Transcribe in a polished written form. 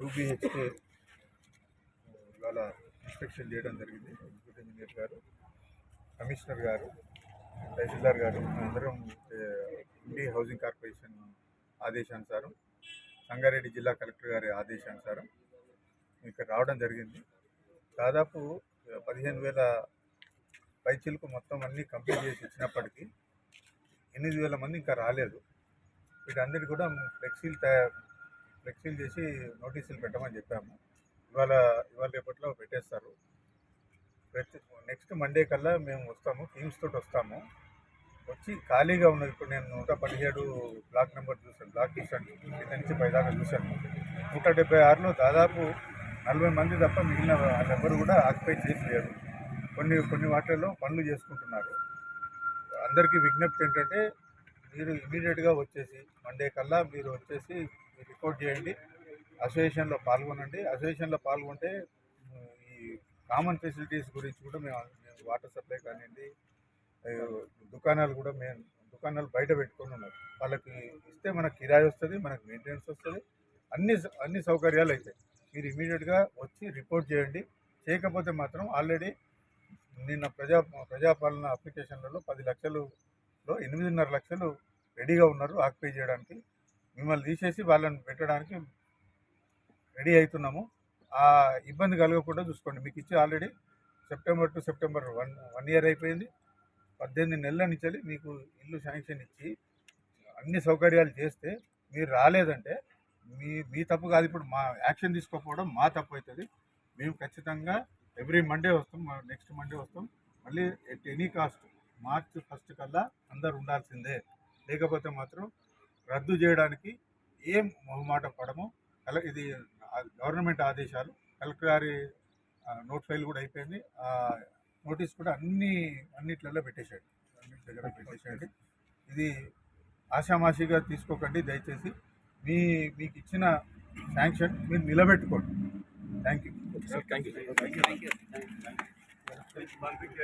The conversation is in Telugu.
2 BHK ఇవాళ ఇన్స్పెక్షన్ చేయడం జరిగింది. ఎగ్జిక్యూటివ్ ఇంజనీర్ గారు, కమిషనర్ గారు, తహసీల్దార్ గారు అందరం ఇండి హౌసింగ్ కార్పొరేషన్ ఆదేశానుసారం, సంగారెడ్డి జిల్లా కలెక్టర్ గారి ఆదేశానుసారం ఇక్కడ రావడం జరిగింది. దాదాపు 15,000 పైచీలకు మొత్తం అన్నీ కంప్లీట్ చేసి ఇచ్చినప్పటికీ 8,000 మంది ఇంకా రాలేదు. వీటన్నిటి కూడా ఫ్లెక్సీలు చేసి నోటీసులు పెట్టమని చెప్పాము. ఇవాళ రేపట్లో పెట్టేస్తారు. నెక్స్ట్ మండే కల్లా మేము వస్తాము, టీమ్స్ తోటి వస్తాము. వచ్చి ఖాళీగా ఉన్నది, ఇప్పుడు నేను 117 బ్లాక్ నెంబర్ చూశాను, బ్లాక్ చూశాను, కింద నుంచి పైదాకా చూశాను. 176లో దాదాపు 40 మంది తప్ప మిగిలిన వాళ్ళెవ్వరు కూడా ఆక్యుపై చేసి లేరు. కొన్ని వాటిల్లో పనులు చేసుకుంటున్నారు. అందరికీ విజ్ఞప్తి ఏంటంటే, మీరు ఇమీడియట్గా వచ్చేసి మండే కల్లా మీరు వచ్చేసి రిపోర్ట్ చేయండి, అసోసియేషన్లో పాల్గొనండి. అసోసియేషన్లో పాల్గొంటే ఈ కామన్ ఫెసిలిటీస్ గురించి కూడా మేము వాటర్ సప్లై కానివ్వండి, దుకాణాలు బయట పెట్టుకొని ఉన్నారు. వాళ్ళకి ఇస్తే మనకు కిరాయి వస్తుంది, మనకు మెయింటెనెన్స్ వస్తుంది, అన్ని సౌకర్యాలు అవుతాయి. మీరు ఇమీడియట్గా వచ్చి రిపోర్ట్ చేయండి. చేయకపోతే మాత్రం ఆల్రెడీ నిన్న ప్రజాపాలన అప్లికేషన్లలో 10 లక్షలలో 8.5 లక్షలు రెడీగా ఉన్నారు ఆక్యుపై చేయడానికి. మిమ్మల్ని తీసేసి వాళ్ళని పెట్టడానికి రెడీ అవుతున్నాము. ఆ ఇబ్బంది కలగకుండా చూసుకోండి. మీకు ఇచ్చి already September to September 1 year అయిపోయింది. 18 నెలల నుంచి మీకు ఇల్లు శాంక్షన్ ఇచ్చి అన్ని సౌకర్యాలు చేస్తే మీరు రాలేదంటే మీ తప్పు కాదు. ఇప్పుడు మా యాక్షన్ తీసుకోకపోవడం మా తప్పు అవుతుంది. మేము ఖచ్చితంగా ఎవ్రీ మండే వస్తాం, నెక్స్ట్ మండే వస్తాం. మళ్ళీ ఎట్ ఎనీ కాస్ట్ మార్చ్ 1 కల్లా అందరు ఉండాల్సిందే. లేకపోతే మాత్రం రద్దు చేయడానికి ఏం మొహమాట పడము. ఇది గవర్నమెంట్ ఆదేశాలు. కలెక్టర్ గారి నోట్ ఫైల్ కూడా అయిపోయింది. నోటీస్ కూడా అన్నిట్లలో పెట్టేశాడు, అన్నిటి దగ్గర పెట్టేశాడు. ఇది ఆషామాషిగా తీసుకోకండి దయచేసి. మీకు ఇచ్చిన శాంక్షన్ మీరు నిలబెట్టుకోండి. Thank you.